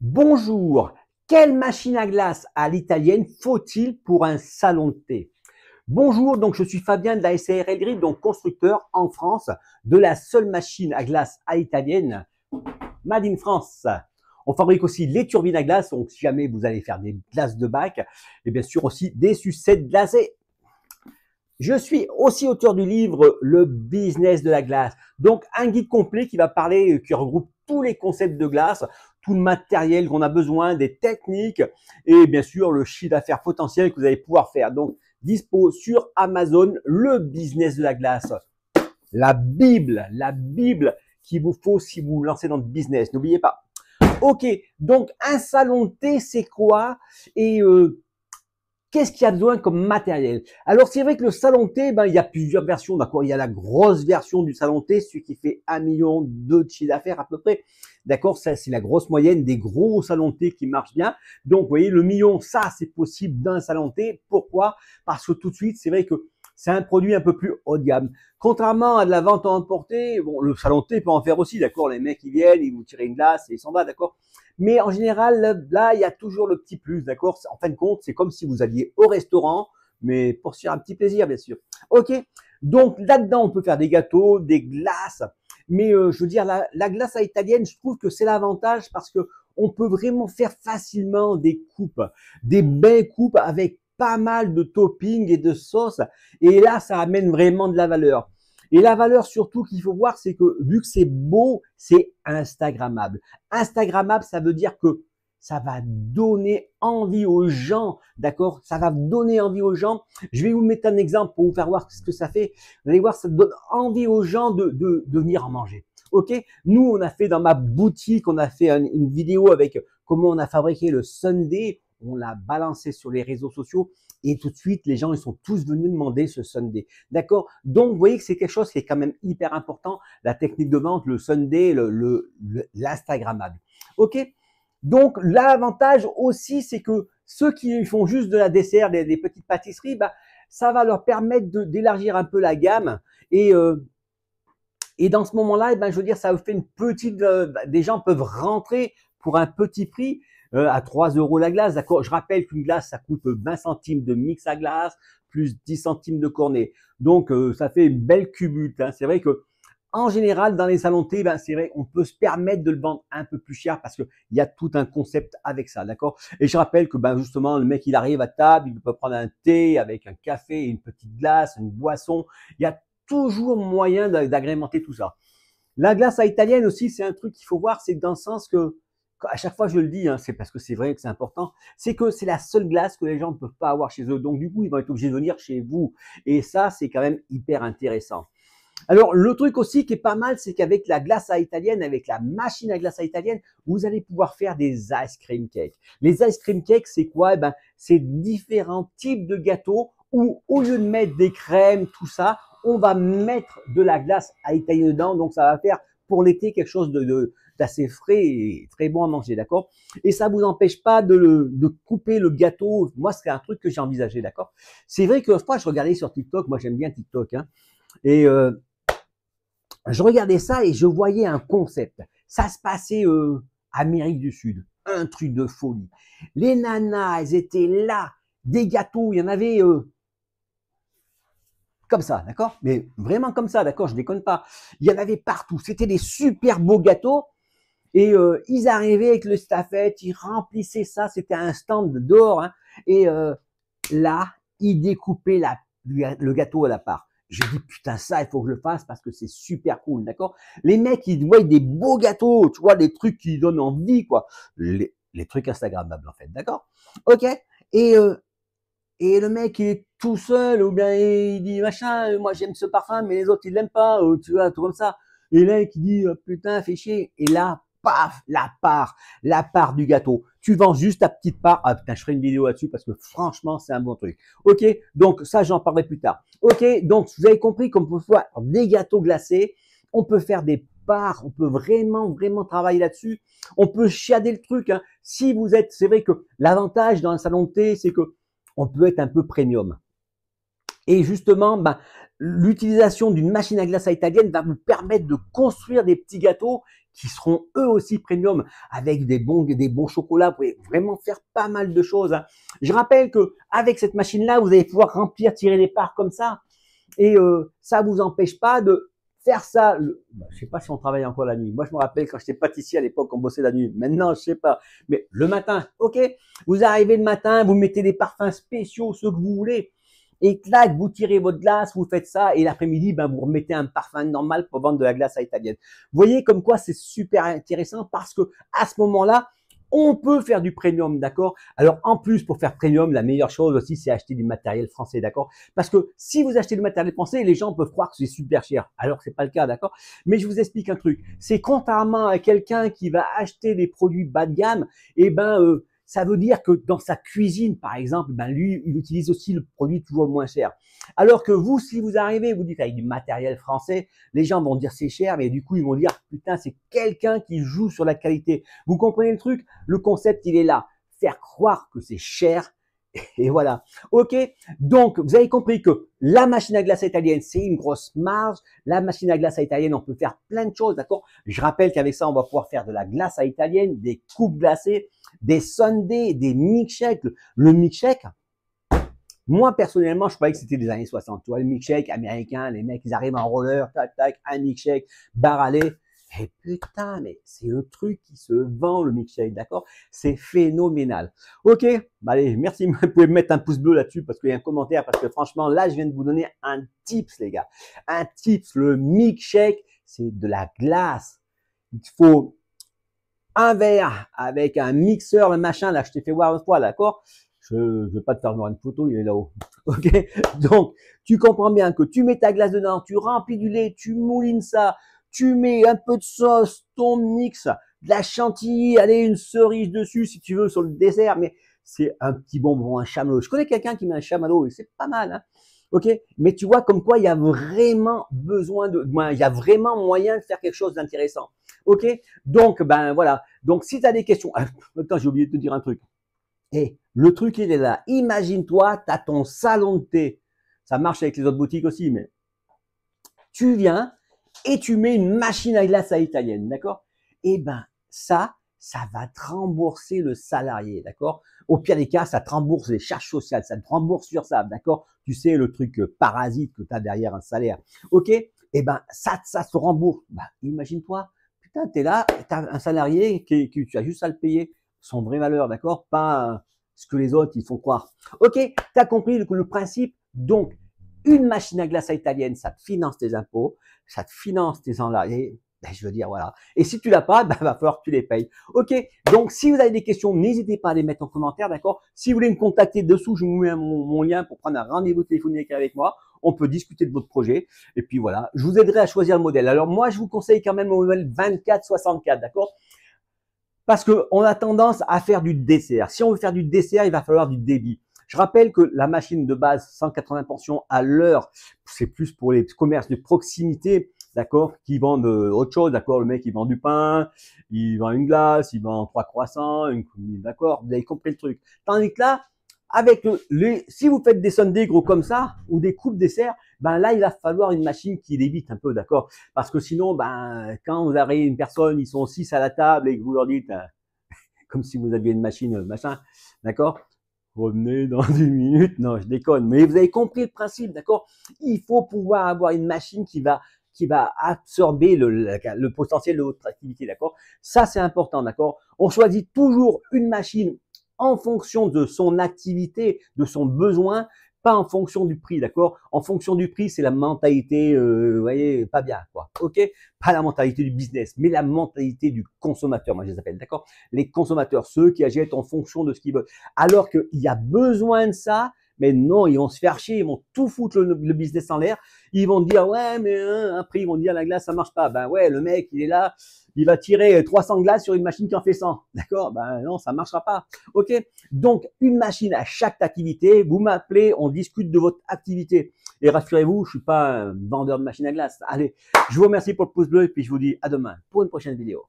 Bonjour, quelle machine à glace à l'italienne faut-il pour un salon de thé? Bonjour, donc je suis Fabien de la SARL Grip, donc constructeur en France de la seule machine à glace à l'italienne, Made in France. On fabrique aussi les turbines à glace, donc si jamais vous allez faire des glaces de bac, et bien sûr aussi des sucettes glacées. Je suis aussi auteur du livre Le business de la glace. Donc, un guide complet qui va parler, qui regroupe tous les concepts de glace, tout le matériel qu'on a besoin, des techniques et bien sûr le chiffre d'affaires potentiel que vous allez pouvoir faire. Donc, dispo sur Amazon, le business de la glace. La Bible qu'il vous faut si vous vous lancez dans le business. N'oubliez pas. Ok, donc un salon de thé, c'est quoi? Et qu'est-ce qu'il y a besoin comme matériel? Alors, c'est vrai que le salon thé, il y a plusieurs versions, d'accord? Il y a la grosse version du salon thé, celui qui fait 1,2 million de chiffre d'affaires à peu près. D'accord? Ça, c'est la grosse moyenne des gros salons thé qui marchent bien. Donc, vous voyez, le million, ça, c'est possible d'un salon thé. Pourquoi? Parce que tout de suite, c'est vrai que c'est un produit un peu plus haut de gamme. Contrairement à de la vente en emporté, bon, le salon thé peut en faire aussi, d'accord? Les mecs, ils viennent, ils vous tirent une glace et ils s'en vont, d'accord? Mais en général, là, il y a toujours le petit plus, d'accord? En fin de compte, c'est comme si vous alliez au restaurant, mais pour se faire un petit plaisir, bien sûr. Ok? Donc là-dedans, on peut faire des gâteaux, des glaces, mais je veux dire, la glace à italienne, je trouve que c'est l'avantage parce que on peut vraiment faire facilement des coupes, des belles coupes avec pas mal de toppings et de sauces, et là, ça amène vraiment de la valeur. Et la valeur surtout qu'il faut voir, c'est que vu que c'est beau, c'est Instagrammable. Instagrammable, ça veut dire que ça va donner envie aux gens, d'accord? Ça va donner envie aux gens. Je vais vous mettre un exemple pour vous faire voir ce que ça fait. Vous allez voir, ça donne envie aux gens de venir en manger. Ok? Nous, on a fait dans ma boutique, on a fait une vidéo avec comment on a fabriqué le sundae. On l'a balancé sur les réseaux sociaux et tout de suite, les gens, ils sont tous venus demander ce sundae. D'accord? Donc, vous voyez que c'est quelque chose qui est quand même hyper important, la technique de vente, le sundae, l'Instagrammable. Ok? Donc, l'avantage aussi, c'est que ceux qui font juste de la dessert, des petites pâtisseries, ça va leur permettre d'élargir un peu la gamme et dans ce moment-là, je veux dire, ça vous fait une petite. Des gens peuvent rentrer pour un petit prix à 3 euros la glace. D'accord. Je rappelle qu'une glace, ça coûte 20 centimes de mix à glace plus 10 centimes de cornet. Donc, ça fait une belle cubute. Hein. C'est vrai que en général, dans les salons de thé, c'est vrai, on peut se permettre de le vendre un peu plus cher parce qu'il y a tout un concept avec ça, d'accord? Et je rappelle que justement, le mec, il arrive à table, il peut prendre un thé avec un café, une petite glace, une boisson. Il y a toujours moyen d'agrémenter tout ça. La glace à italienne aussi, c'est un truc qu'il faut voir, c'est dans le sens que, à chaque fois je le dis, hein, c'est parce que c'est vrai que c'est important, c'est que c'est la seule glace que les gens ne peuvent pas avoir chez eux. Donc du coup, ils vont être obligés de venir chez vous. Et ça, c'est quand même hyper intéressant. Alors, le truc aussi qui est pas mal, c'est qu'avec la glace à italienne, avec la machine à glace à italienne, vous allez pouvoir faire des ice cream cakes. Les ice cream cakes, c'est quoi? C'est différents types de gâteaux où, au lieu de mettre des crèmes, tout ça, on va mettre de la glace à italienne dedans. Donc, ça va faire pour l'été quelque chose d'assez frais et très bon à manger, d'accord? Et ça vous empêche pas de couper le gâteau. Moi, c'est un truc que j'ai envisagé, d'accord? C'est vrai que moi, je regardais sur TikTok. Moi, j'aime bien TikTok, hein. Et je regardais ça et je voyais un concept. Ça se passait Amérique du Sud. Un truc de folie. Les nanas, elles étaient là. Des gâteaux, il y en avait comme ça, d'accord? Mais vraiment comme ça, d'accord? Je déconne pas. Il y en avait partout. C'était des super beaux gâteaux. Et ils arrivaient avec le staffette, ils remplissaient ça. C'était un stand dehors. Hein, et là, ils découpaient le gâteau à la part. Je dis, putain, ça, il faut que je le fasse parce que c'est super cool, d'accord? Les mecs, ils voient des beaux gâteaux, tu vois, des trucs qui donnent envie, quoi. Les trucs Instagrammables, en fait, d'accord? Ok? Et, euh, et le mec, il est tout seul, ou bien il dit, machin, moi j'aime ce parfum, mais les autres, ils l'aiment pas, ou tu vois, tout comme ça. Et là, qui dit, oh, putain, fais chier. Et là, paf, la part du gâteau. Tu vends juste ta petite part. Ah putain, je ferai une vidéo là-dessus parce que franchement, c'est un bon truc. Ok, donc ça, j'en parlerai plus tard. Ok, donc vous avez compris qu'on peut faire des gâteaux glacés, on peut faire des parts, on peut vraiment travailler là-dessus. On peut chiader le truc. Hein. Si vous êtes, c'est vrai que l'avantage dans un salon de thé, c'est que on peut être un peu premium. Et justement, ben, l'utilisation d'une machine à glace à italienne va vous permettre de construire des petits gâteaux qui seront eux aussi premium avec des bons chocolats. Vous pouvez vraiment faire pas mal de choses, hein. Je rappelle que avec cette machine-là, vous allez pouvoir remplir, tirer des parts comme ça. Et ça vous empêche pas de faire ça. Je sais pas si on travaille encore la nuit. Moi, je me rappelle quand j'étais pâtissier à l'époque, on bossait la nuit. Maintenant, je sais pas. Mais le matin, ok. Vous arrivez le matin, vous mettez des parfums spéciaux, ceux que vous voulez. Et clac, vous tirez votre glace, vous faites ça, et l'après-midi, ben, vous remettez un parfum normal pour vendre de la glace à italienne. Vous voyez comme quoi c'est super intéressant parce que à ce moment-là, on peut faire du premium, d'accord? Alors, en plus, pour faire premium, la meilleure chose aussi, c'est acheter du matériel français, d'accord? Parce que si vous achetez du matériel français, les gens peuvent croire que c'est super cher. Alors, c'est pas le cas, d'accord? Mais je vous explique un truc. C'est contrairement à quelqu'un qui va acheter des produits bas de gamme, eh ben, ça veut dire que dans sa cuisine, par exemple, ben lui, il utilise aussi le produit toujours le moins cher. Alors que vous, si vous arrivez, vous dites avec du matériel français, les gens vont dire c'est cher, mais du coup, ils vont dire putain, c'est quelqu'un qui joue sur la qualité. Vous comprenez le truc? Le concept, il est là. Faire croire que c'est cher. Et voilà. OK. Donc, vous avez compris que la machine à glace italienne, c'est une grosse marge. La machine à glace italienne, on peut faire plein de choses, d'accord? Je rappelle qu'avec ça, on va pouvoir faire de la glace à italienne, des coupes glacées, des sundaes, des milkshakes. Le milkshake, moi, personnellement, je croyais que c'était des années 60. Tu vois, le milkshake américain, les mecs, ils arrivent en roller, tac, tac, un milkshake, barre à lait. Et putain, mais c'est le truc qui se vend, le milkshake, d'accord? C'est phénoménal. OK, allez, merci. Vous pouvez me mettre un pouce bleu là-dessus parce qu'il y a un commentaire, parce que franchement, là, je viens de vous donner un tips, les gars. Un tips, le milkshake, c'est de la glace. Il faut un verre avec un mixeur, le machin, là, je t'ai fait voir une fois, d'accord? Je ne vais pas te faire voir une photo, il est là-haut. OK? Donc, tu comprends bien que tu mets ta glace dedans, tu remplis du lait, tu moulines ça, tu mets un peu de sauce, ton mix, de la chantilly, allez, une cerise dessus si tu veux sur le dessert, mais c'est un petit bonbon, un chamallow. Je connais quelqu'un qui met un chamallow et c'est pas mal, hein? OK? Mais tu vois comme quoi il y a vraiment besoin de, il y a vraiment moyen de faire quelque chose d'intéressant. OK? Donc, ben voilà. Donc, si tu as des questions, attends, j'ai oublié de te dire un truc. Et le truc, il est là. Imagine-toi, tu as ton salon de thé. Ça marche avec les autres boutiques aussi, mais tu viens et tu mets une machine à glace à italienne, d'accord? Eh ben, ça va te rembourser le salarié, d'accord? Au pire des cas, ça te rembourse les charges sociales, ça te rembourse sur ça, d'accord? Tu sais, le truc parasite que tu as derrière un salaire. OK? Eh ben, ça se rembourse. Ben, imagine-toi, putain, tu es là, tu as un salarié qui tu as juste à le payer son vrai valeur, d'accord? Pas ce que les autres, ils font croire. OK? Tu as compris le principe? Donc, une machine à glace à italienne, ça te finance tes impôts, ça te finance tes salariés. Ben, je veux dire, voilà. Et si tu l'as pas, ben, va falloir que tu les payes. OK? Donc, si vous avez des questions, n'hésitez pas à les mettre en commentaire, d'accord? Si vous voulez me contacter dessous, je vous mets mon lien pour prendre un rendez-vous téléphonique avec moi. On peut discuter de votre projet. Et puis voilà, je vous aiderai à choisir le modèle. Alors, moi, je vous conseille quand même le modèle 24-64, d'accord? Parce qu'on a tendance à faire du dessert. Si on veut faire du dessert, il va falloir du débit. Je rappelle que la machine de base, 180 portions à l'heure, c'est plus pour les commerces de proximité, d'accord, qui vendent autre chose, d'accord. Le mec, il vend du pain, il vend une glace, il vend 3 croissants, d'accord. Vous avez compris le truc. Tandis que là, avec si vous faites des sundaes gros comme ça, ou des coupes dessert, ben là, il va falloir une machine qui débite un peu, d'accord. Parce que sinon, ben, quand vous avez une personne, ils sont 6 à la table et que vous leur dites, comme si vous aviez une machine, machin, d'accord. Revenez dans 10 minutes. Non, je déconne. Mais vous avez compris le principe, d'accord? Il faut pouvoir avoir une machine qui va absorber le potentiel de votre activité, d'accord? Ça, c'est important, d'accord? On choisit toujours une machine en fonction de son activité, de son besoin, pas en fonction du prix, d'accord? En fonction du prix, c'est la mentalité, vous voyez, pas bien, quoi. OK? Pas la mentalité du business, mais la mentalité du consommateur, moi je les appelle, d'accord? Les consommateurs, ceux qui achètent en fonction de ce qu'ils veulent. Alors qu'il y a besoin de ça, mais non, ils vont se faire chier, ils vont tout foutre le business en l'air. Ils vont dire, ouais, mais après ils vont dire, la glace, ça marche pas. Ben ouais, le mec, il est là, il va tirer 300 glaces sur une machine qui en fait 100. D'accord? Ben non, ça marchera pas. OK? Donc, une machine à chaque activité. Vous m'appelez, on discute de votre activité. Et rassurez-vous, je suis pas un vendeur de machines à glace. Allez, je vous remercie pour le pouce bleu et puis je vous dis à demain pour une prochaine vidéo.